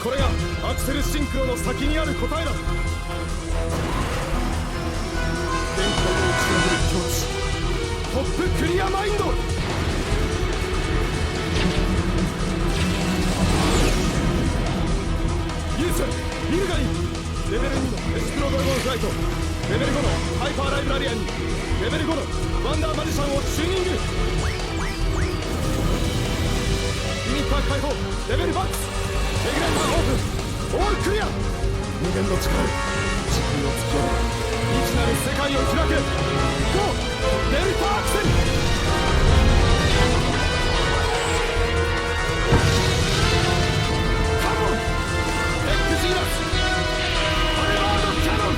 これがアクセルシンクロの先にある答えだ。電光を打ち破る境地、トップクリアマインド。ユース、ミルガリン、レベル2のエスプロドラゴンフライト、レベル5のハイパーライブラリアンにレベル5のワンダーマジシャンをチューニング。リミッター解放、レベルマックス、レギュレーターオープン、オールクリア。無限の力、地球を突き破り未知なる世界を開け。ゴーデルタアクセル。カモンエックジーナス、ハレワードキャノン。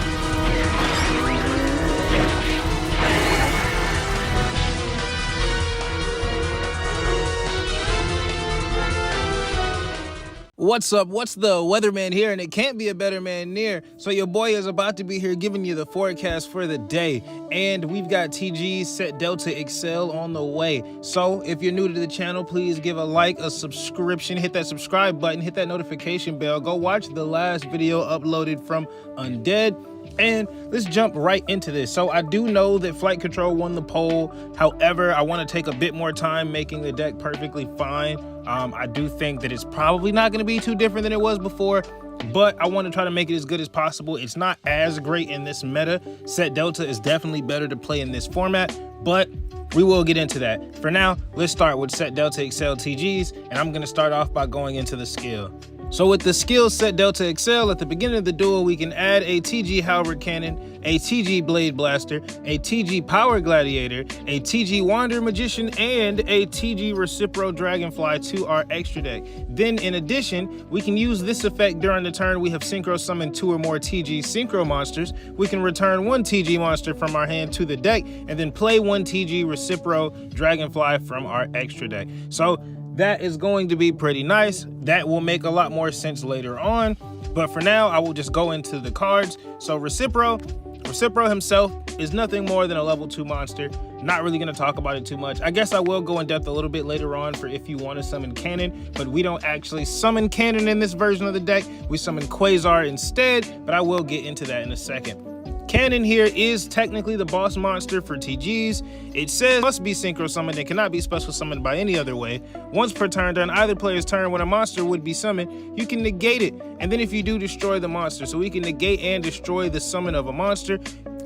What's up? What's the weatherman here? And it can't be a better man near. So your boy is about to be here giving you the forecast for the day. And we've got TG Set Delta Excel on the way. So if you're new to the channel, please give a like, a subscription, hit that subscribe button, hit that notification bell. Go watch the last video uploaded from Undead. And let's jump right into this. So I do know that Flight Control won the poll. However, I want to take a bit more time making the deck perfectly fine. I do think that it's probably not going to be too different than it was before, but I want to try to make it as good as possible. It's not as great in this meta. Set Delta is definitely better to play in this format, but we will get into that. For now, let's start with Set Delta Excel TGs, and I'm going to start off by going into the skill. So with the skill Set Delta Excel, at the beginning of the duel, we can add a TG Halberd Cannon, a TG Blade Blaster, a TG Power Gladiator, a TG Wander Magician, and a TG Recipro Dragonfly to our extra deck. Then in addition, we can use this effect during the turn we have synchro summoned 2 or more TG Synchro monsters. We can return 1 TG monster from our hand to the deck, and then play 1 TG Recipro Dragonfly from our extra deck. So that is going to be pretty nice. That will make a lot more sense later on. But for now, I will just go into the cards. So Recipro himself is nothing more than a level 2 monster. Not really going to talk about it too much. I guess I will go in depth a little bit later on for if you want to summon Cannon, but we don't actually summon Cannon in this version of the deck. We summon Quasar instead, but I will get into that in a second. Cannon here is technically the boss monster for TGs. It says must be synchro summoned and cannot be special summoned by any other way. Once per turn, during either player's turn when a monster would be summoned, you can negate it. And then if you do, destroy the monster. So we can negate and destroy the summon of a monster.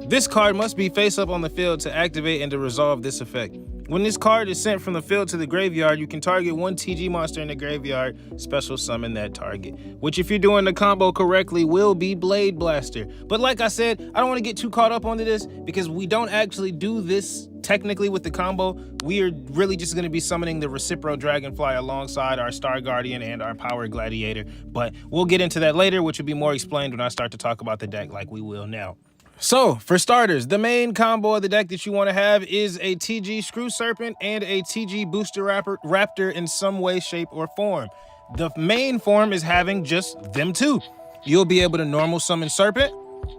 This card must be face up on the field to activate and to resolve this effect. When this card is sent from the field to the graveyard, you can target 1 TG monster in the graveyard, special summon that target, which if you're doing the combo correctly will be Blade Blaster. But like I said, I don't want to get too caught up onto this because we don't actually do this technically with the combo. We are really just going to be summoning the Recipro Dragonfly alongside our Star Guardian and our Power Gladiator. But we'll get into that later, which will be more explained when I start to talk about the deck like we will now. So, for starters, the main combo of the deck that you want to have is a TG Screw Serpent and a TG Booster Raptor in some way, shape, or form. The main form is having just them 2. You'll be able to normal summon Serpent,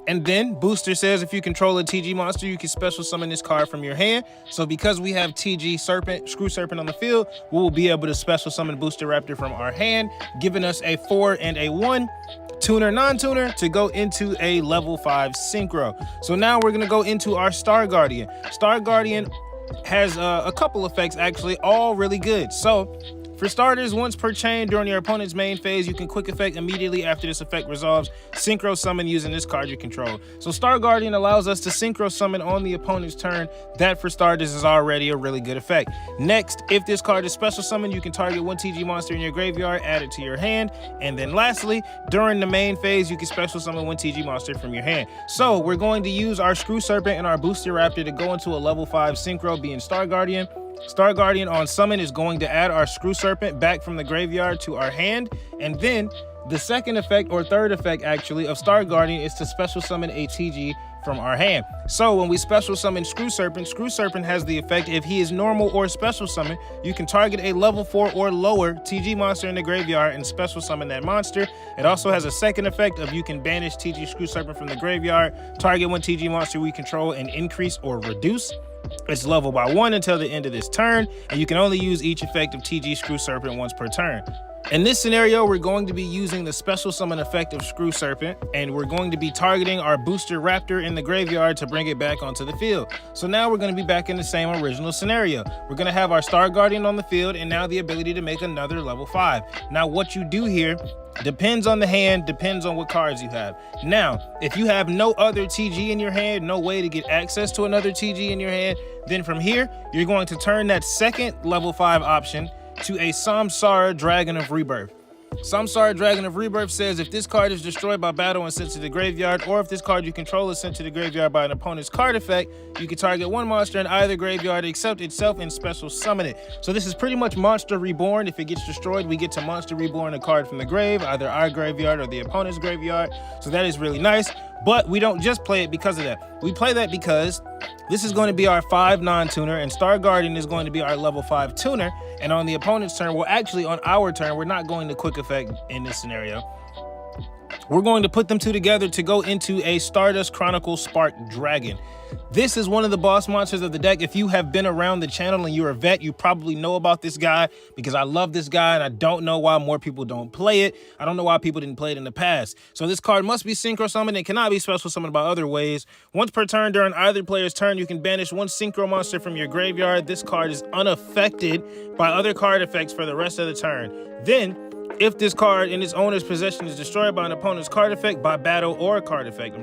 and then Booster says if you control a TG monster, you can special summon this card from your hand. So because we have TG Serpent, Screw Serpent on the field, we will be able to special summon Booster Raptor from our hand, giving us a 4 and a 1. Tuner, non-tuner to go into a level 5 synchro. So now we're gonna go into our Star Guardian. Star Guardian has a couple effects actually, all really good. So for starters, once per chain during your opponent's main phase, you can quick effect immediately after this effect resolves, synchro summon using this card you control. So Star Guardian allows us to synchro summon on the opponent's turn. That for starters is already a really good effect. Next, if this card is special summoned, you can target 1 TG monster in your graveyard, add it to your hand. And then lastly, during the main phase, you can special summon 1 TG monster from your hand. So we're going to use our Screw Serpent and our Booster Raptor to go into a level 5 synchro being Star Guardian. Star Guardian on summon is going to add our Screw Serpent back from the graveyard to our hand, and then the second effect or third effect actually of Star Guardian is to special summon a TG from our hand. So when we special summon Screw Serpent has the effect if he is normal or special summon, you can target a level 4 or lower TG monster in the graveyard and special summon that monster. It also has a second effect of you can banish TG Screw Serpent from the graveyard, target 1 TG monster we control and increase or reduce. It's leveled by 1 until the end of this turn, and you can only use each effect of TG Screw Serpent once per turn. In this scenario, we're going to be using the special summon effect of Screw Serpent, and we're going to be targeting our Booster Raptor in the graveyard to bring it back onto the field. So now we're going to be back in the same original scenario. We're going to have our Star Guardian on the field, and now the ability to make another level 5. Now what you do here depends on the hand, depends on what cards you have. Now, if you have no other TG in your hand, no way to get access to another TG in your hand, then from here, you're going to turn that second level 5 option to a Samsara Dragon of Rebirth. Samsara Dragon of Rebirth says if this card is destroyed by battle and sent to the graveyard, or if this card you control is sent to the graveyard by an opponent's card effect, you can target one monster in either graveyard except itself and special summon it. So this is pretty much Monster Reborn. If it gets destroyed, we get to Monster Reborn a card from the grave, either our graveyard or the opponent's graveyard. So that is really nice, but we don't just play it because of that. We play that because this is going to be our 5 non-tuner, and Star Guardian is going to be our level 5 tuner. And on the opponent's turn, well, actually on our turn, we're not going to quick effect in this scenario. We're going to put them two together to go into a Stardust Chronicle Spark Dragon. This is one of the boss monsters of the deck. If you have been around the channel and you're a vet, you probably know about this guy, because I love this guy and I don't know why more people don't play it. I don't know why people didn't play it in the past. So this card must be synchro summoned and cannot be special summoned by other ways. Once per turn during either player's turn, you can banish one synchro monster from your graveyard. This card is unaffected by other card effects for the rest of the turn. Then, if this card in its owner's possession is destroyed by an opponent's card effect, by battle or a card effect,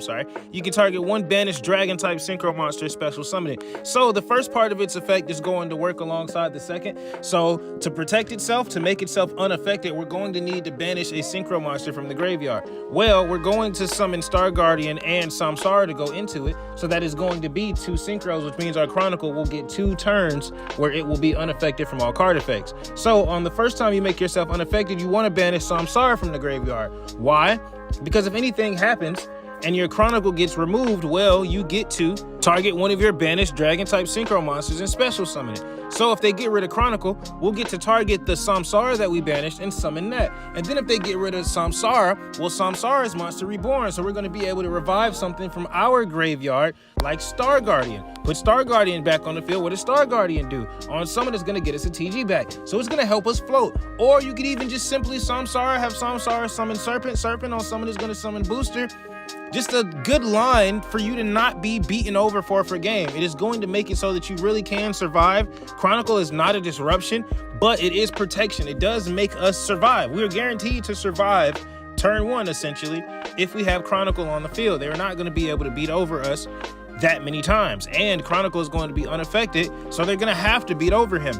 you can target one banished dragon type synchro monster, special summon it. So the first part of its effect is going to work alongside the second. So to protect itself, to make itself unaffected, we're going to need to banish a synchro monster from the graveyard. Well, we're going to summon Star Guardian and Samsara to go into it. So that is going to be 2 synchros, which means our Chronicle will get 2 turns where it will be unaffected from all card effects. So on the first time you make yourself unaffected, you want to banish Samsara from the graveyard. Why? Because if anything happens and your Chronicle gets removed, well, you get to target one of your banished dragon type synchro monsters and special summon it. So if they get rid of Chronicle, we'll get to target the Samsara that we banished and summon that. And then if they get rid of Samsara, well, Samsara is Monster Reborn, so we're going to be able to revive something from our graveyard like Star Guardian. Put Star Guardian back on the field. What does Star Guardian do? On summon, it's going to get us a TG back. So it's going to help us float. Or you could even just simply Samsara, have Samsara summon Serpent. Serpent on summon is going to summon Booster. Just a good line for you to not be beaten over for game. It is going to make it so that you really can survive. Chronicle is not a disruption, but it is protection. It does make us survive. We are guaranteed to survive turn 1, essentially, if we have Chronicle on the field. They're not going to be able to beat over us that many times. And Chronicle is going to be unaffected, so they're going to have to beat over him.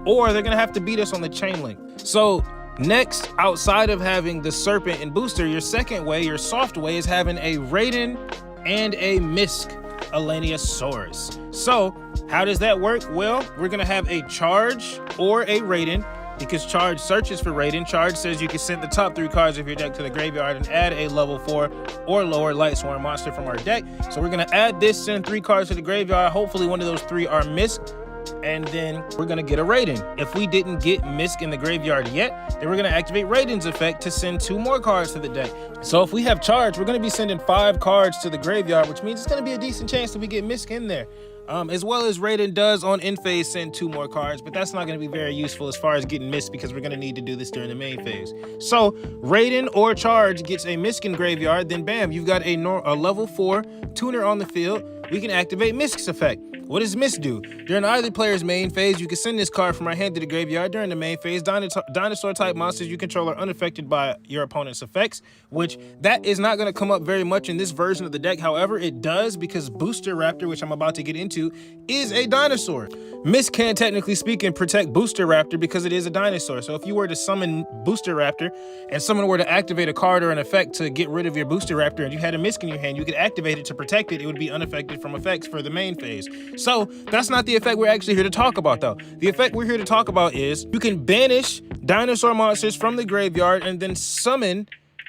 Or they're going to have to beat us on the chain link. So next, outside of having the Serpent and Booster, your second way, your soft way, is having a Raiden and a Misk Alaniasaurus. So how does that work? Well, we're going to have a Charge or a Raiden, because Charge searches for Raiden. Charge says you can send the top 3 cards of your deck to the graveyard and add a level 4 or lower Light Swarm monster from our deck. So we're going to add this, send 3 cards to the graveyard. Hopefully one of those 3 are Misk, and then we're going to get a Raiden. If we didn't get Misk in the graveyard yet, then we're going to activate Raiden's effect to send 2 more cards to the deck. So if we have Charge, we're going to be sending 5 cards to the graveyard, which means it's going to be a decent chance that we get Misk in there. As well as Raiden does on end phase send 2 more cards, but that's not going to be very useful as far as getting Misk, because we're going to need to do this during the main phase. So Raiden or Charge gets a Misk in graveyard, then bam, you've got a level 4 tuner on the field. We can activate Misk's effect. What does Misk do? During either player's main phase, you can send this card from our hand to the graveyard. During the main phase, dinosaur-type monsters you control are unaffected by your opponent's effects, which that is not going to come up very much in this version of the deck. However, it does, because Booster Raptor, which I'm about to get into, is a dinosaur. Misk can, technically speaking, protect Booster Raptor because it is a dinosaur. So if you were to summon Booster Raptor and someone were to activate a card or an effect to get rid of your Booster Raptor and you had a Misk in your hand, you could activate it to protect it. It would be unaffected from effects for the main phase. So that's not the effect we're actually here to talk about, though. The effect we're here to talk about is you can banish dinosaur monsters from the graveyard and then summon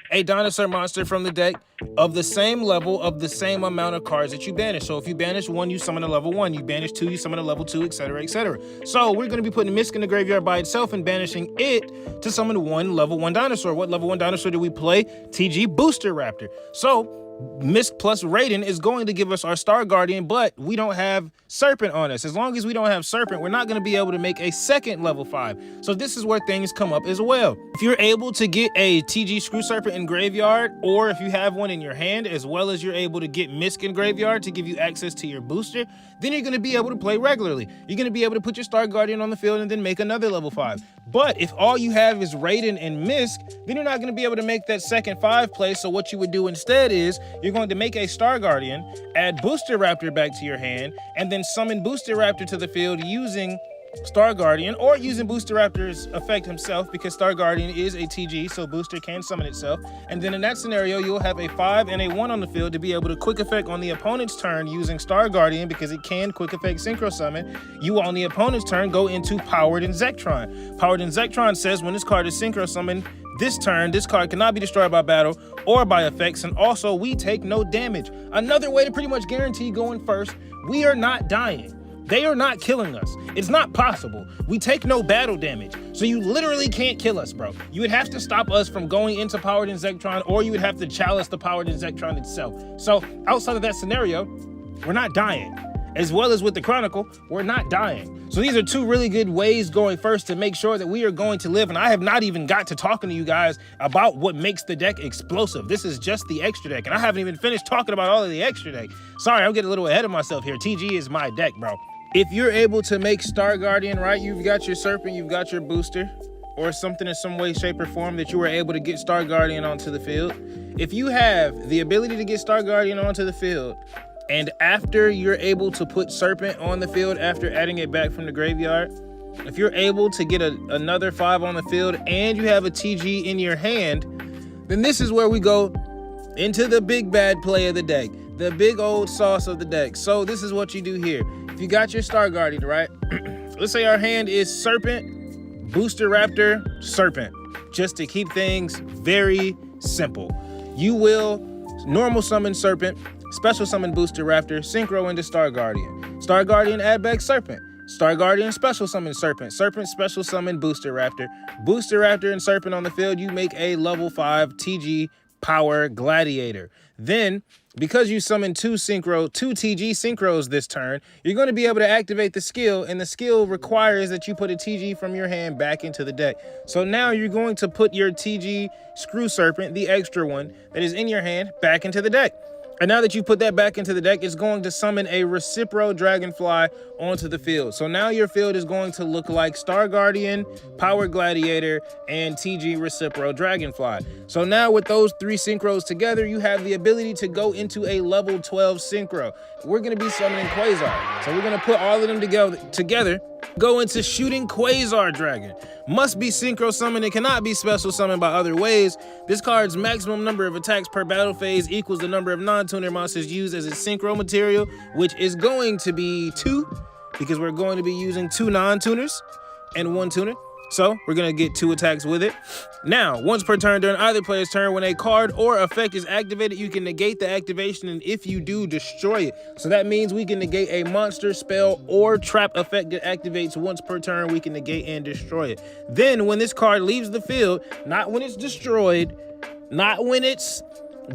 a dinosaur monster from the deck of the same level of the same amount of cards that you banish. So if you banish 1, you summon a level 1. You banish 2, you summon a level 2, etc., etc. So we're going to be putting Misk in the graveyard by itself and banishing it to summon 1 level 1 dinosaur. What level 1 dinosaur do we play? TG Booster Raptor. So Misk plus Raiden is going to give us our Star Guardian, but we don't have Serpent on us. As long as we don't have Serpent, we're not going to be able to make a second level 5. So this is where things come up as well. If you're able to get a TG Screw Serpent in graveyard, or if you have one in your hand, as well as you're able to get Misk in graveyard to give you access to your booster, then you're going to be able to play regularly. You're going to be able to put your Star Guardian on the field and then make another level 5. But if all you have is Raiden and Misk, then you're not going to be able to make that second 5 play. So what you would do instead is you're going to make a Star Guardian, add Booster Raptor back to your hand, and then summon Booster Raptor to the field using Star Guardian, or using Booster Raptor's effect himself, because Star Guardian is a TG, so Booster can summon itself. And then in that scenario, you'll have a 5 and a 1 on the field to be able to quick effect on the opponent's turn using Star Guardian, because it can quick effect Synchro Summon. You on the opponent's turn go into Powered and Zektron. Powered and Zektron says when this card is Synchro Summoned this turn, this card cannot be destroyed by battle or by effects, and also we take no damage. Another way to pretty much guarantee going first, we are not dying. They are not killing us. It's not possible. We take no battle damage. So you literally can't kill us, bro. You would have to stop us from going into Powered and Zektron, or you would have to chalice the Powered and Zektron itself. So outside of that scenario, we're not dying. As well as with the Chronicle, we're not dying. So these are two really good ways going first to make sure that we are going to live. And I have not even got to talking to you guys about what makes the deck explosive. This is just the extra deck. And I haven't even finished talking about all of the extra deck. Sorry, I'm getting a little ahead of myself here. TG is my deck, bro. If you're able to make Star Guardian, right, you've got your Serpent, you've got your Booster, or something in some way, shape, or form that you were able to get Star Guardian onto the field. If you have the ability to get Star Guardian onto the field, and after you're able to put Serpent on the field after adding it back from the graveyard, if you're able to get another 5 on the field and you have a TG in your hand, then this is where we go into the big bad play of the deck, the big old sauce of the deck. So this is what you do here. If you got your Star Guardian, right? Let's say our hand is Serpent, Booster Raptor, Serpent, just to keep things very simple. You will normal summon Serpent, special summon Booster Raptor, synchro into Star Guardian. Star Guardian add back Serpent. Star Guardian special summon Serpent. Serpent special summon Booster Raptor. Booster Raptor and Serpent on the field, you make a level 5 TG Power Gladiator. Then, because you summon two TG synchros this turn, you're going to be able to activate the skill, and the skill requires that you put a TG from your hand back into the deck. So now you're going to put your TG Screw Serpent, the extra one that is in your hand, back into the deck. And now that you put that back into the deck, it's going to summon a Recipro Dragonfly onto the field. So now your field is going to look like Star Guardian, Power Gladiator, and TG Recipro Dragonfly. So now with those 3 synchros together, you have the ability to go into a level 12 synchro. We're going to be summoning Quasar. So we're going to put all of them together, go into Shooting Quasar Dragon. Must be synchro summoned. It cannot be special summoned by other ways. This card's maximum number of attacks per battle phase equals the number of non-tuner monsters used as its synchro material, which is going to be 2, because we're going to be using 2 non-tuners and 1 tuner. So we're going to get 2 attacks with it. Now, once per turn during either player's turn, when a card or effect is activated, you can negate the activation, and if you do, destroy it. So that means we can negate a monster, spell, or trap effect that activates once per turn. We can negate and destroy it. Then when this card leaves the field, not when it's destroyed, not when it's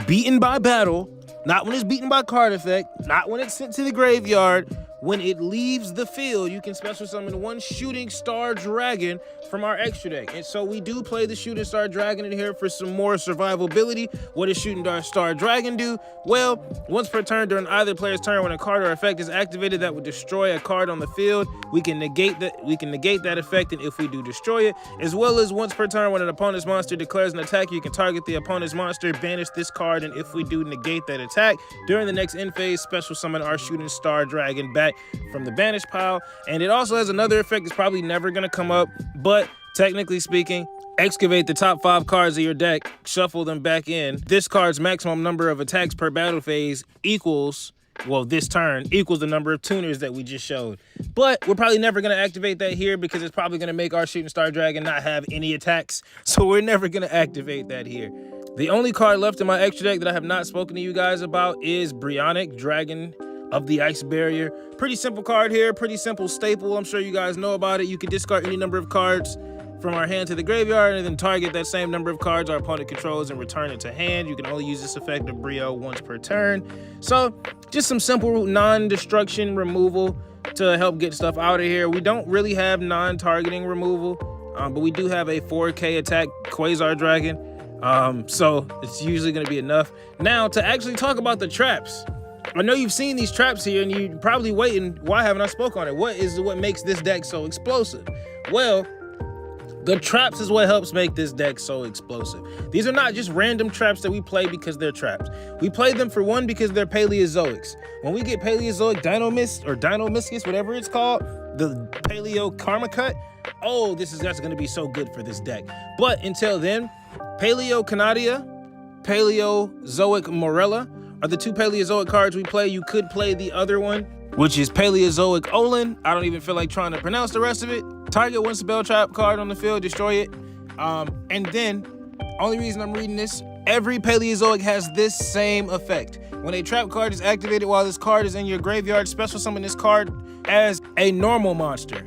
beaten by battle, not when it's beaten by card effect, not when it's sent to the graveyard, when it leaves the field, you can special summon 1 Shooting Star Dragon from our extra deck. And so we do play the Shooting Star Dragon in here for some more survivability. What does Shooting Star Dragon do? Well, once per turn during either player's turn, when a card or effect is activated that would destroy a card on the field, we can negate that effect, and if we do, destroy it. As well as once per turn, when an opponent's monster declares an attack, you can target the opponent's monster, banish this card, and if we do, negate that attack. During the next end phase, special summon our Shooting Star Dragon back from the banish pile. And it also has another effect that's probably never going to come up, but technically speaking, excavate the top 5 cards of your deck, shuffle them back in. This card's maximum number of attacks per battle phase equals, well, this turn equals the number of tuners that we just showed. But we're probably never going to activate that here, because it's probably going to make our Shooting Star Dragon not have any attacks. So we're never going to activate that here. The only card left in my extra deck that I have not spoken to you guys about is Brionic, Dragon of the Ice Barrier. Pretty simple card here, pretty simple staple. I'm sure you guys know about it. You can discard any number of cards from our hand to the graveyard and then target that same number of cards our opponent controls and return it to hand. You can only use this effect of Brio once per turn. So just some simple non-destruction removal to help get stuff out of here. We don't really have non-targeting removal, but we do have a 4K attack Quasar Dragon. So it's usually going to be enough. Now to actually talk about the traps. I know you've seen these traps here and you're probably waiting, why haven't I spoke on it? What makes this deck so explosive? Well, the traps is what helps make this deck so explosive. These are not just random traps that we play because they're traps. We play them for one because they're Paleozoics. When we get Paleozoic Dinomischus, whatever it's called, the Paleo Karma Cut, oh, that's gonna be so good for this deck. But until then, Paleo Canadia, Paleozoic Morella are the two Paleozoic cards we play. You could play the other one, which is Paleozoic Olin. I don't even feel like trying to pronounce the rest of it. Target one spell trap card on the field, destroy it. And then, only reason I'm reading this, every Paleozoic has this same effect. When a trap card is activated while this card is in your graveyard, special summon this card as a normal monster.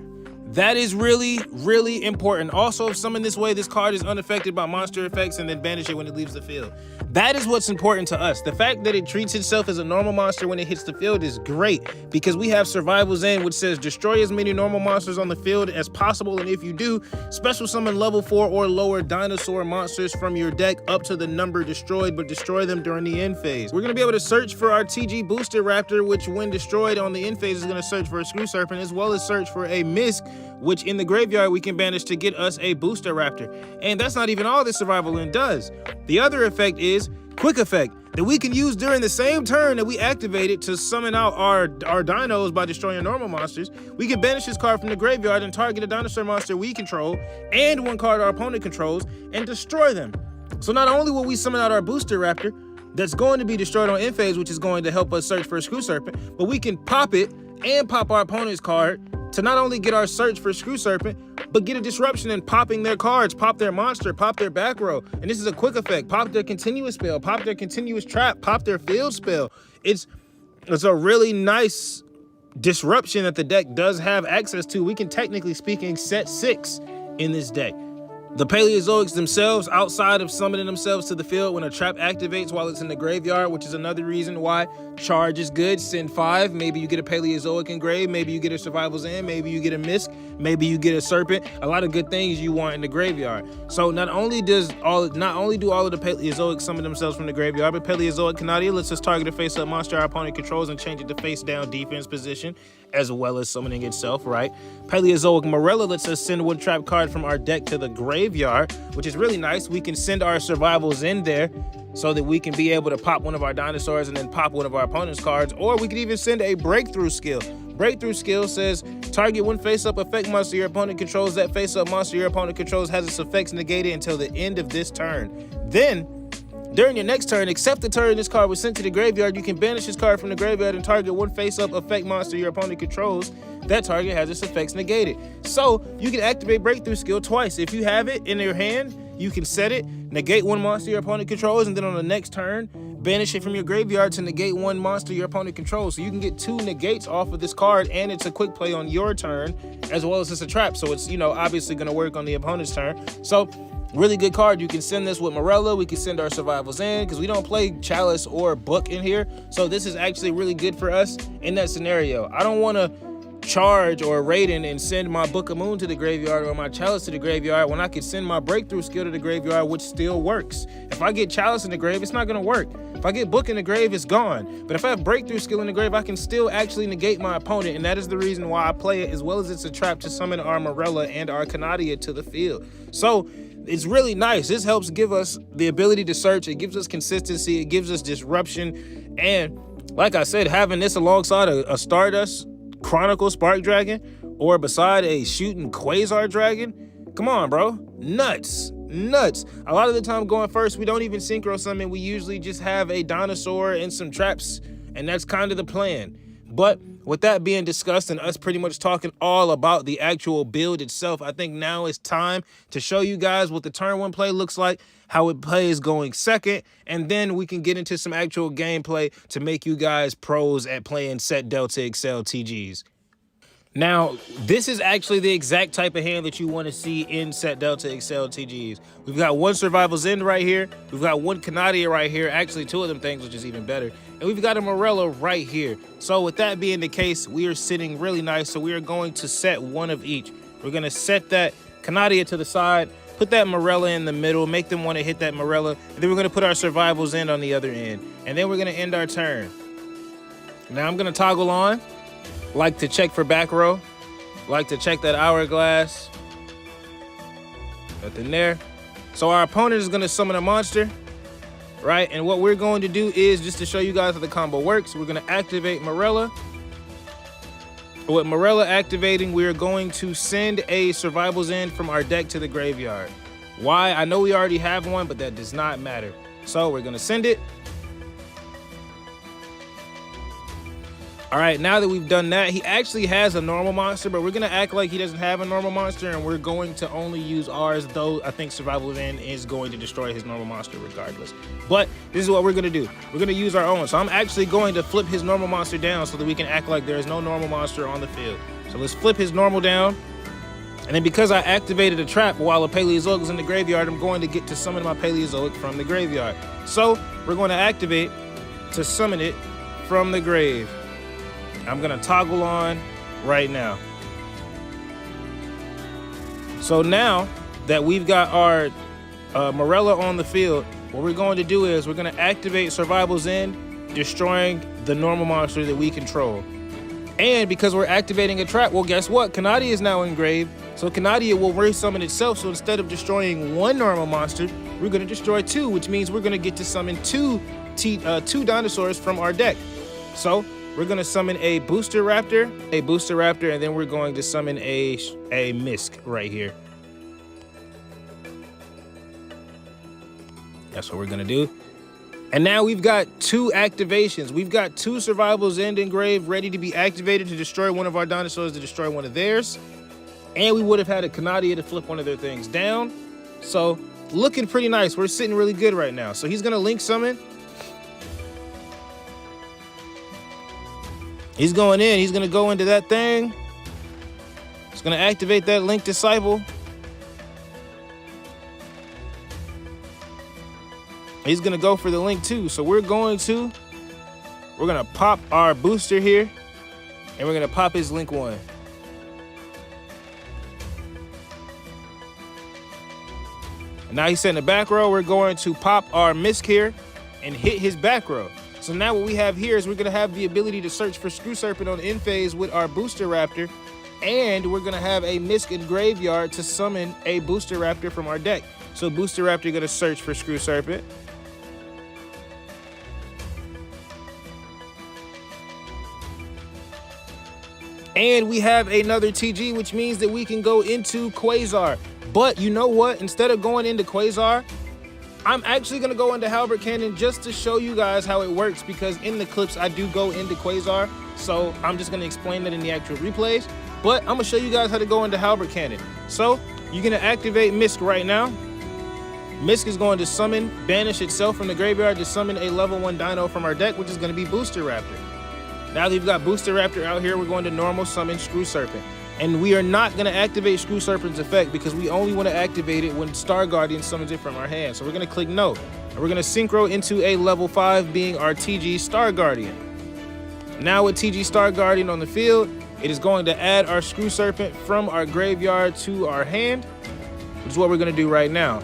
That is really, really important. Also, if summoned this way, this card is unaffected by monster effects and then banish it when it leaves the field. That is what's important to us. The fact that it treats itself as a normal monster when it hits the field is great because we have Survival's End, which says destroy as many normal monsters on the field as possible. And if you do, special summon level 4 or lower dinosaur monsters from your deck up to the number destroyed, but destroy them during the end phase. We're going to be able to search for our TG Booster Raptor, which when destroyed on the end phase is going to search for a Screw Serpent, as well as search for a Misk, which in the graveyard we can banish to get us a Booster Raptor. And that's not even all this Survival End does. The other effect is Quick Effect that we can use during the same turn that we activated to summon out our dinos by destroying normal monsters. We can banish this card from the graveyard and target a dinosaur monster we control and one card our opponent controls and destroy them. So not only will we summon out our Booster Raptor that's going to be destroyed on end phase, which is going to help us search for a Screw Serpent, but we can pop it and pop our opponent's card to not only get our search for Screw Serpent, but get a disruption in popping their cards, pop their monster, pop their back row. And this is a quick effect. Pop their continuous spell, pop their continuous trap, pop their field spell. It's a really nice disruption that the deck does have access to. We can technically speaking set 6 in this deck. The Paleozoics themselves, outside of summoning themselves to the field when a trap activates while it's in the graveyard, which is another reason why charge is good. Send 5. Maybe you get a Paleozoic engraved. Maybe you get a Survival's End. Maybe you get a Misk. Maybe you get a Serpent. A lot of good things you want in the graveyard. So not only do all of the Paleozoics summon themselves from the graveyard, but Paleozoic Canadia lets us target a face-up monster our opponent controls and change it to face-down defense position, as well as summoning itself, right? Paleozoic Morella lets us send one trap card from our deck to the graveyard, which is really nice. We can send our Survivals in there so that we can be able to pop one of our dinosaurs and then pop one of our opponent's cards, or we could even send a Breakthrough skill. Breakthrough skill says target one face-up effect monster your opponent controls. That face-up monster your opponent controls has its effects negated until the end of this turn. Then, during your next turn, except the turn this card was sent to the graveyard, you can banish this card from the graveyard and target one face-up effect monster your opponent controls. That target has its effects negated. So, you can activate Breakthrough skill twice. If you have it in your hand, you can set it, negate one monster your opponent controls, and then on the next turn, banish it from your graveyard to negate one monster your opponent controls. So you can get 2 negates off of this card, and it's a quick play on your turn, as well as it's a trap. So it's, obviously going to work on the opponent's turn. So, really good card. You can send this with Morella. We can send our Survivals in because we don't play Chalice or Book in here. So this is actually really good for us in that scenario. I don't want to charge or Raiden and send my Book of Moon to the graveyard or my Chalice to the graveyard when I could send my Breakthrough skill to the graveyard, which still works. If I get Chalice in the grave, it's not going to work. If I get Book in the grave, it's gone. But if I have Breakthrough skill in the grave, I can still actually negate my opponent, and that is the reason why I play it, as well as it's a trap to summon our Morella and our Canadia to the field. So it's really nice. This helps give us the ability to search. It gives us consistency. It gives us disruption. And like I said, having this alongside a Stardust Chronicle Spark Dragon or beside a shooting Quasar Dragon, come on, bro. Nuts. A lot of the time going first, we don't even synchro summon. We usually just have a dinosaur and some traps, and that's kind of the plan. But with that being discussed and us pretty much talking all about the actual build itself, I think now it's time to show you guys what the turn 1 play looks like, how it plays going second, and then we can get into some actual gameplay to make you guys pros at playing Set Delta Excel TGs. Now, this is actually the exact type of hand that you want to see in Set Delta Excel TGs. We've got one Survival's End right here. We've got one Canadia right here. Actually, two of them things, which is even better. And we've got a Morello right here. So with that being the case, we are sitting really nice. So we are going to set one of each. We're going to set that Canadia to the side, put that Morella in the middle, make them want to hit that Morella. And then we're going to put our Survival's End on the other end. And then we're going to end our turn. Now I'm going to toggle on. Like to check for back row, like to check that hourglass. Nothing there. So our opponent is going to summon a monster, right? And what we're going to do is, just to show you guys how the combo works, we're going to activate Morella. With Morella activating, we are going to send a Survival's End from our deck to the graveyard. Why? I know we already have one, but that does not matter. So we're going to send it. All right, now that we've done that, he actually has a normal monster, but we're going to act like he doesn't have a normal monster, and we're going to only use ours, though I think Survival End is going to destroy his normal monster regardless. But this is what we're going to do. We're going to use our own. So I'm actually going to flip his normal monster down so that we can act like there is no normal monster on the field. So let's flip his normal down. And then because I activated a trap while a Paleozoic was in the graveyard, I'm going to get to summon my Paleozoic from the graveyard. So we're going to activate to summon it from the grave. I'm going to toggle on right now. So now that we've got our Morella on the field, what we're going to do is we're going to activate Survival's End, destroying the normal monster that we control. And because we're activating a trap, well, guess what? Canadia is now engraved. So Canadia will resummon itself. So instead of destroying one normal monster, we're going to destroy two, which means we're going to get to summon two dinosaurs from our deck. So we're going to summon a Booster Raptor, and then we're going to summon a Misk right here. That's what we're going to do. And now we've got two activations. We've got two Survival's End engraved ready to be activated to destroy one of our dinosaurs, to destroy one of theirs. And we would have had a Canadia to flip one of their things down. So looking pretty nice. We're sitting really good right now. So he's going to link summon. He's going in. He's going to go into that thing. He's going to activate that Link Disciple. He's going to go for the Link too. So we're going to pop our booster here. And we're going to pop his Link 1. And now he's set in the back row. We're going to pop our Misk here and hit his back row. So now what we have here is we're going to have the ability to search for Screw Serpent on end phase with our Booster Raptor. And we're going to have a Misk in graveyard to summon a Booster Raptor from our deck. So Booster Raptor going to search for Screw Serpent. And we have another TG, which means that we can go into Quasar. But you know what? Instead of going into Quasar, I'm actually going to go into Halberd Cannon just to show you guys how it works, because in the clips I do go into Quasar. So I'm just going to explain that in the actual replays. But I'm going to show you guys how to go into Halberd Cannon. So you're going to activate Misk right now. Misk is going to banish itself from the graveyard to summon a level 1 dino from our deck, which is going to be Booster Raptor. Now that we've got Booster Raptor out here, we're going to normal summon Screw Serpent. And we are not going to activate Screw Serpent's effect because we only want to activate it when Star Guardian summons it from our hand. So we're going to click no. And we're going to synchro into a level 5 being our TG Star Guardian. Now with TG Star Guardian on the field, it is going to add our Screw Serpent from our graveyard to our hand, which is what we're going to do right now.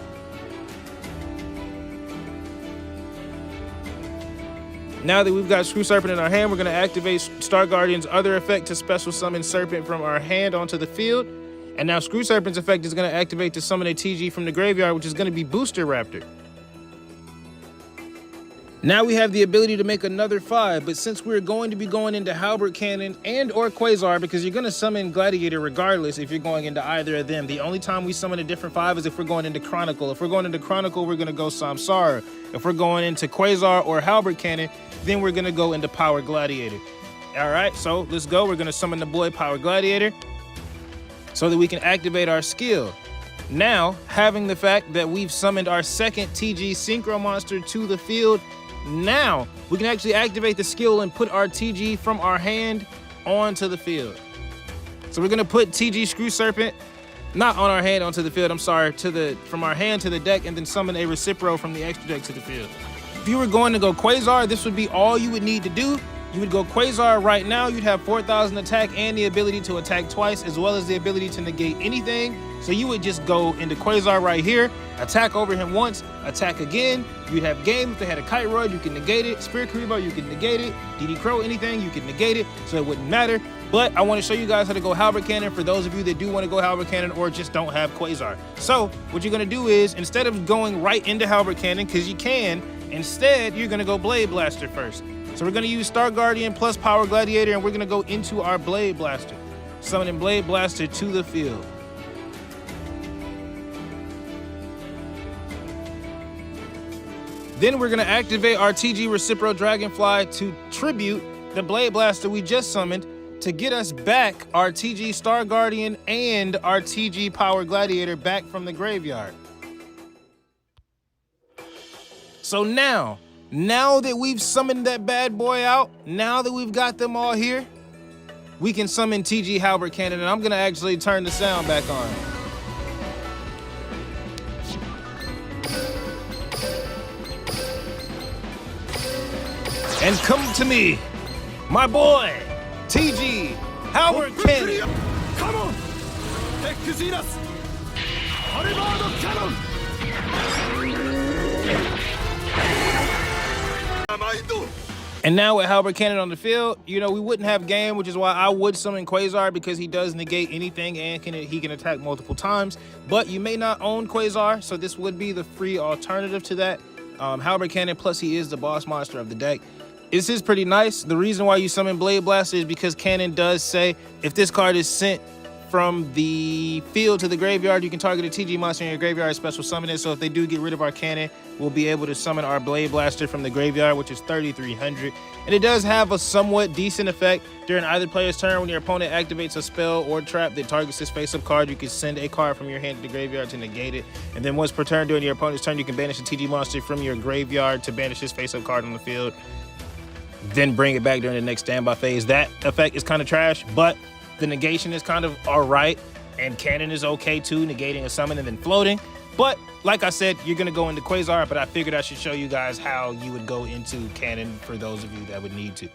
Now that we've got Screw Serpent in our hand, we're going to activate Star Guardian's other effect to special summon Serpent from our hand onto the field. And now Screw Serpent's effect is going to activate to summon a TG from the graveyard, which is going to be Booster Raptor. Now we have the ability to make another 5, but since we're going to be going into Halberd Cannon and or Quasar, because you're going to summon Gladiator regardless if you're going into either of them. The only time we summon a different 5 is if we're going into Chronicle. If we're going into Chronicle, we're going to go Samsara. If we're going into Quasar or Halberd Cannon, then we're going to go into Power Gladiator. All right, so let's go. We're gonna summon the boy Power Gladiator so that we can activate our skill. Now, having the fact that we've summoned our second TG Synchro Monster to the field, now we can actually activate the skill and put our TG from our hand onto the field. So we're gonna put TG Screw Serpent, not on our hand onto the field, I'm sorry, from our hand to the deck, and then summon a Recipro from the extra deck to the field. If you were going to go Quasar, this would be all you would need to do. You would go Quasar right now, you'd have 4,000 attack and the ability to attack twice, as well as the ability to negate anything. So you would just go into Quasar right here, attack over him once, attack again. You'd have game. If they had a Kite Roid, you can negate it. Spirit Karibo, you can negate it. DD Crow, anything, you can negate it, so it wouldn't matter. But I want to show you guys how to go Halberd Cannon for those of you that do want to go Halberd Cannon or just don't have Quasar. So what you're going to do is, instead of going right into Halberd Cannon, because you can, instead you're going to go Blade Blaster first. So we're going to use Star Guardian plus Power Gladiator, and we're going to go into our Blade Blaster. Summoning Blade Blaster to the field. Then we're going to activate our TG Recipro Dragonfly to tribute the Blade Blaster we just summoned to get us back our TG Star Guardian and our TG Power Gladiator back from the graveyard. So now that we've summoned that bad boy out, now that we've got them all here, we can summon TG Halberd Cannon, and I'm gonna actually turn the sound back on. And come to me, my boy, TG Halberd Cannon. Come on! Exodus! Halberd Cannon! And now with Halberd Cannon on the field, you know, we wouldn't have game, which is why I would summon Quasar, because he does negate anything and he can attack multiple times. But you may not own Quasar, so this would be the free alternative to that. Halberd Cannon, plus he is the boss monster of the deck. This is pretty nice. The reason why you summon Blade Blaster is because Cannon does say if this card is sent from the field to the graveyard, you can target a TG monster in your graveyard, special summon it. So if they do get rid of our Cannon, we'll be able to summon our Blade Blaster from the graveyard, which is 3,300. And it does have a somewhat decent effect during either player's turn. When your opponent activates a spell or trap that targets this face-up card, you can send a card from your hand to the graveyard to negate it. And then once per turn during your opponent's turn, you can banish a TG monster from your graveyard to banish this face-up card on the field, then bring it back during the next standby phase. That effect is kind of trash, but the negation is kind of all right, and Cannon is okay too, negating a summon and then floating. But like I said, you're gonna go into Quasar, but I figured I should show you guys how you would go into Cannon for those of you that would need to.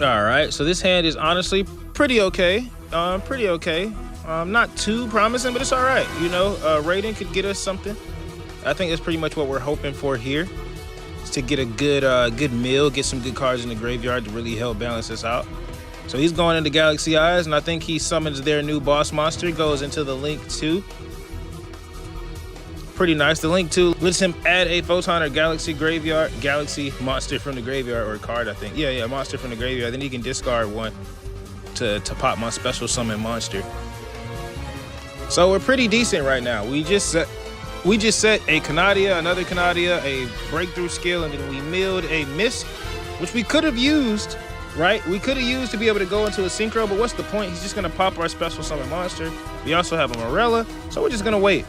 All right, so this hand is honestly pretty okay. Not too promising, but it's all right. You know, Raiden could get us something. I think that's pretty much what we're hoping for here, is to get a good meal, get some good cards in the graveyard to really help balance this out. So he's going into Galaxy Eyes, and I think he summons their new boss monster, goes into the Link 2. Pretty nice. The Link 2 lets him add a Photon or Galaxy monster from the graveyard, or a card, I think. Yeah, monster from the graveyard. Then he can discard one to pop my special summon monster. So we're pretty decent right now. We just set a Canadia, another Canadia, a breakthrough skill, and then we milled a Mist, which we could have used. Right? We could have used to be able to go into a Synchro, but what's the point? He's just going to pop our special summon monster. We also have a Morella, so we're just going to wait.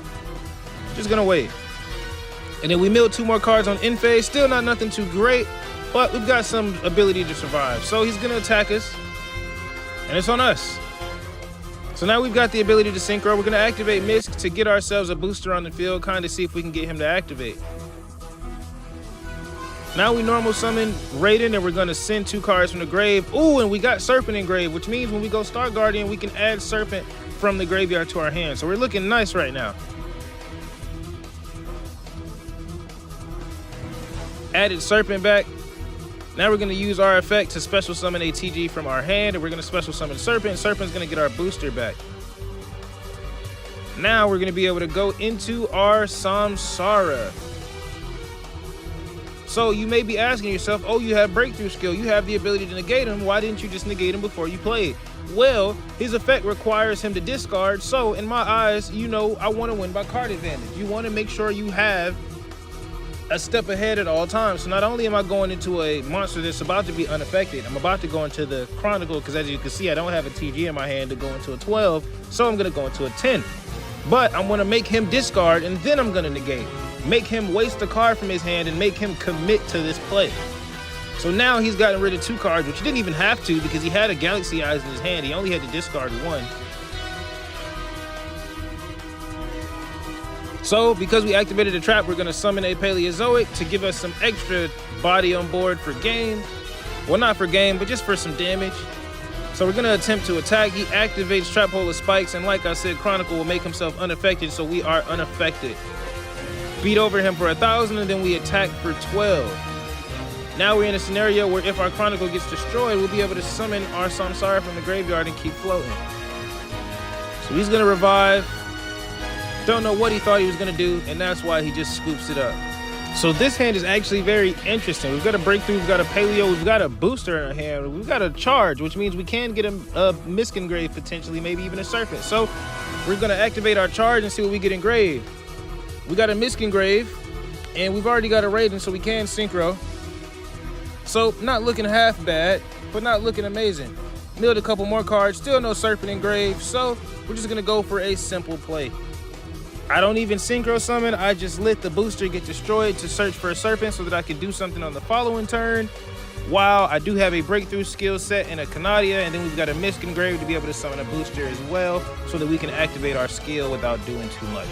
And then we milled 2 more cards on end phase. Still not nothing too great, but we've got some ability to survive. So he's going to attack us, and it's on us. So now we've got the ability to Synchro. We're going to activate Misk to get ourselves a booster on the field, kind of see if we can get him to activate. Now we normal summon Raiden, and we're gonna send 2 cards from the grave. Ooh, and we got Serpent in grave, which means when we go Star Guardian, we can add Serpent from the graveyard to our hand. So we're looking nice right now. Added Serpent back. Now we're gonna use our effect to special summon a TG from our hand, and we're gonna special summon Serpent. Serpent's gonna get our booster back. Now we're gonna be able to go into our Samsara. So you may be asking yourself, oh, you have breakthrough skill, you have the ability to negate him, why didn't you just negate him before you played? Well, his effect requires him to discard, so in my eyes, you know, I want to win by card advantage. You want to make sure you have a step ahead at all times. So not only am I going into a monster that's about to be unaffected, I'm about to go into the Chronicle, because as you can see, I don't have a TG in my hand to go into a 12, so I'm gonna go into a 10. But I'm gonna make him discard, and then I'm gonna negate. Make him waste a card from his hand and make him commit to this play. So now he's gotten rid of 2 cards, which he didn't even have to because he had a Galaxy Eyes in his hand. He only had to discard 1. So because we activated the trap, we're gonna summon a Paleozoic to give us some extra body on board for game. Well, not for game, but just for some damage. So we're gonna attempt to attack. He activates Trap Hole of Spikes, and like I said, Chronicle will make himself unaffected, so we are unaffected. Beat over him for 1,000, and then we attack for 12. Now we're in a scenario where if our Chronicle gets destroyed, we'll be able to summon our Samsara from the graveyard and keep floating. So he's gonna revive. Don't know what he thought he was gonna do, and that's why he just scoops it up. So this hand is actually very interesting. We've got a breakthrough, we've got a paleo, we've got a booster in our hand, we've got a charge, which means we can get a Misk engraved potentially, maybe even a serpent. So we're gonna activate our charge and see what we get engraved. We got a Misk engrave, and we've already got a Raiden, so we can synchro. So not looking half bad, but not looking amazing. Milled a couple more cards, still no serpent engraved, so we're just gonna go for a simple play. I don't even synchro summon, I just let the booster get destroyed to search for a serpent so that I can do something on the following turn. While I do have a breakthrough skill set and a Canadia, and then we've got a Misk engraved to be able to summon a booster as well so that we can activate our skill without doing too much.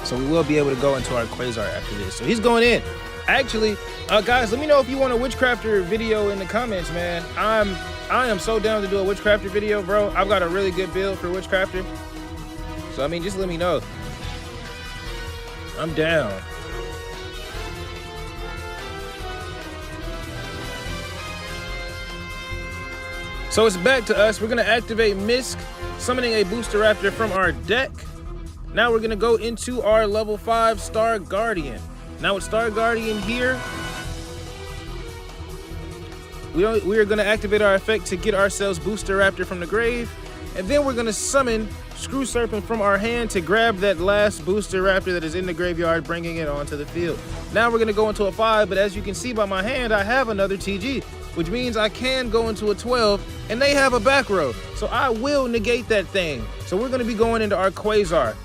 So we will be able to go into our Quasar after this. So he's going in. Actually, guys, let me know if you want a Witchcrafter video in the comments, man. I am so down to do a Witchcrafter video, bro. I've got a really good build for Witchcrafter. So, I mean, just let me know. I'm down. So it's back to us. We're gonna activate Misk, summoning a Booster Raptor from our deck. Now we're gonna go into our level 5 Star Guardian. Now with Star Guardian here, we are gonna activate our effect to get ourselves Booster Raptor from the grave, and then we're gonna summon Screw Serpent from our hand to grab that last Booster Raptor that is in the graveyard, bringing it onto the field. Now we're gonna go into a 5, but as you can see by my hand, I have another TG, which means I can go into a 12, and they have a back row. So I will negate that thing. So we're gonna be going into our Quasar.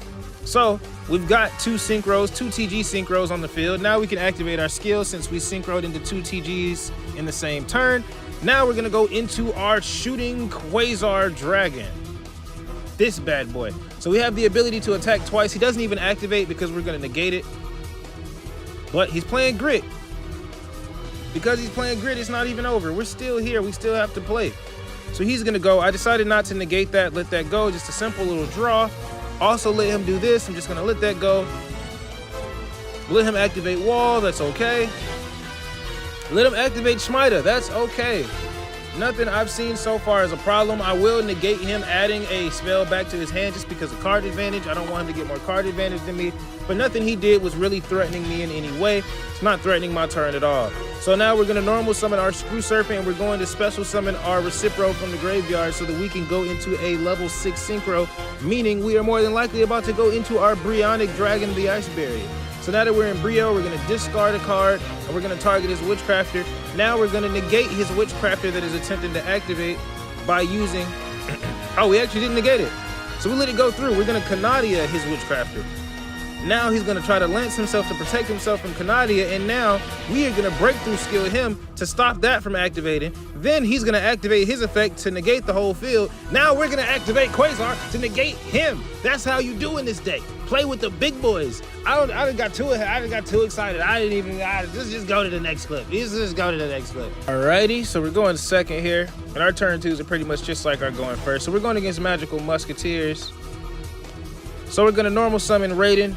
So we've got 2 synchros, 2 TG synchros on the field. Now we can activate our skill since we synchroed into 2 TGs in the same turn. Now we're gonna go into our Shooting Quasar Dragon. This bad boy. So we have the ability to attack twice. He doesn't even activate because we're gonna negate it. But he's playing Grit. Because he's playing Grit, it's not even over. We're still here, we still have to play. So he's gonna go. I decided not to negate that, let that go. Just a simple little draw. Also let him do this. I'm just gonna let that go. Let him activate Wall, that's okay. Let him activate Smiter, that's okay. Nothing I've seen so far is a problem. I will negate him adding a spell back to his hand just because of card advantage. I don't want him to get more card advantage than me, but nothing he did was really threatening me in any way. It's not threatening my turn at all. So now we're gonna normal summon our Screw Serpent, and we're going to special summon our Recipro from the graveyard so that we can go into a level 6 synchro, meaning we are more than likely about to go into our Bryonic Dragon, the Ice Barrier. So now that we're in Brio, we're gonna discard a card, and we're gonna target his Witchcrafter. Now we're gonna negate his Witchcrafter that is attempting to activate by using, oh, we actually didn't negate it. So we let it go through. We're gonna Canadia his Witchcrafter. Now he's gonna try to lance himself to protect himself from Canadia, and now we are gonna breakthrough skill him to stop that from activating. Then he's gonna activate his effect to negate the whole field. Now we're gonna activate Quasar to negate him. That's how you do in this deck. Play with the big boys. I just got too excited. Let's just go to the next clip. Alrighty, so we're going second here. And our turn 2s are pretty much just like our going first. So we're going against Magical Musketeers. So we're gonna normal summon Raiden.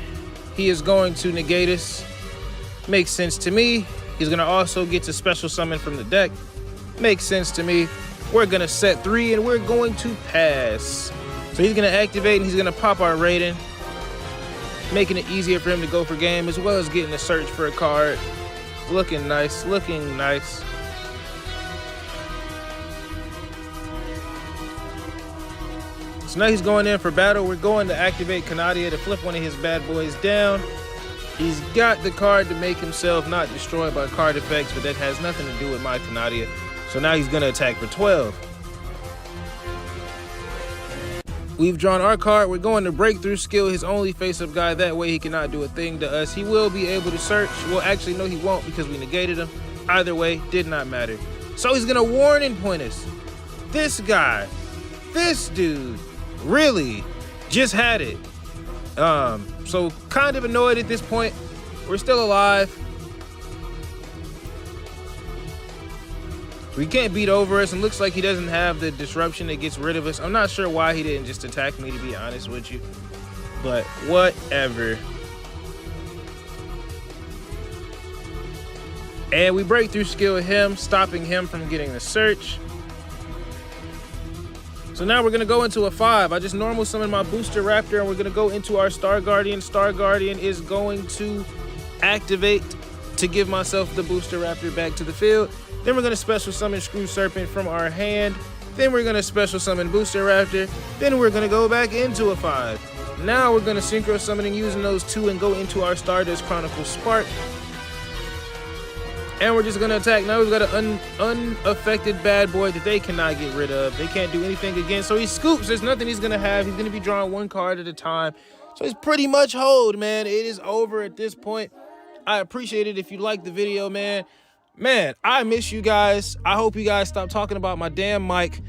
He is going to negate us. Makes sense to me. He's gonna also get to special summon from the deck. Makes sense to me. We're gonna set 3 and we're going to pass. So he's gonna activate and he's gonna pop our Raiden, making it easier for him to go for game, as well as getting to search for a card. Looking nice, looking nice. So now he's going in for battle. We're going to activate Canadia to flip one of his bad boys down. He's got the card to make himself not destroyed by card effects, but that has nothing to do with my Canadia. So now he's gonna attack for 12. We've drawn our card. We're going to Breakthrough skill his only face-up guy. That way he cannot do a thing to us. He will be able to search. Well, actually, no, he won't because we negated him. Either way, did not matter. So he's gonna Warning Point us. This guy, this dude, really just had it. So kind of annoyed at this point. We're still alive. We can't beat over us, and looks like he doesn't have the disruption that gets rid of us. I'm not sure why he didn't just attack me, to be honest with you, but whatever. And we Breakthrough skill him, stopping him from getting the search. So now we're gonna go into a 5. I just normal summon my Booster Raptor, and we're gonna go into our Star Guardian. Star Guardian is going to activate to give myself the Booster Raptor back to the field. Then we're gonna special summon Screw Serpent from our hand. Then we're gonna special summon Booster Raptor. Then we're gonna go back into a 5. Now we're gonna synchro summoning using those 2 and go into our Stardust Chronicle Spark. And we're just gonna attack. Now we've got an unaffected bad boy that they cannot get rid of. They can't do anything against. So he scoops. There's nothing he's gonna have. He's gonna be drawing 1 card at a time. So he's pretty much hold, man. It is over at this point. I appreciate it if you like the video, man. Man, I miss you guys. I hope you guys stop talking about my damn mic.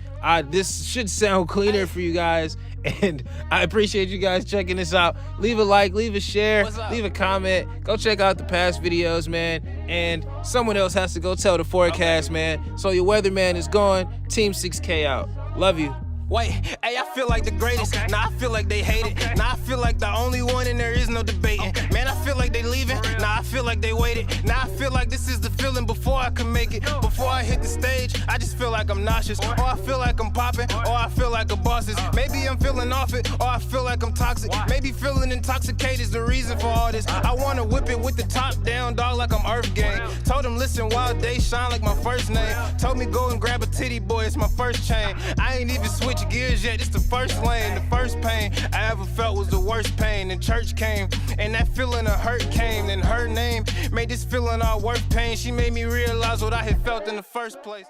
This should sound cleaner for you guys. And I appreciate you guys checking this out. Leave a like, leave a share, leave a comment. Go check out the past videos, man. And someone else has to go tell the forecast, man. So your weatherman is gone. Team 6K out. Love you. Wait, hey, I feel like the greatest. Nah, I feel like they hate it. Nah, I feel like the only one and there is no debating. Man, I feel like they leaving. Nah, I feel like they waited. Nah, I feel like this is the feeling before I can make it. Before I hit the stage, I just feel like I'm nauseous. Or I feel like I'm popping. Or I feel like a boss is. Maybe I'm feeling off it. Or I feel like I'm toxic. Maybe feeling intoxicated is the reason for all this. I wanna whip it with the top down, dog, like I'm Earth Gang. Told him, listen, Wild Day shine like my first name. Told me go and grab a titty boy, it's my first chain. I ain't even switch gears yet, it's the first lane. The first pain I ever felt was the worst pain. And church came, and that feeling of hurt came. And her name made this feeling all worth pain. She made me realize what I had felt in the first place.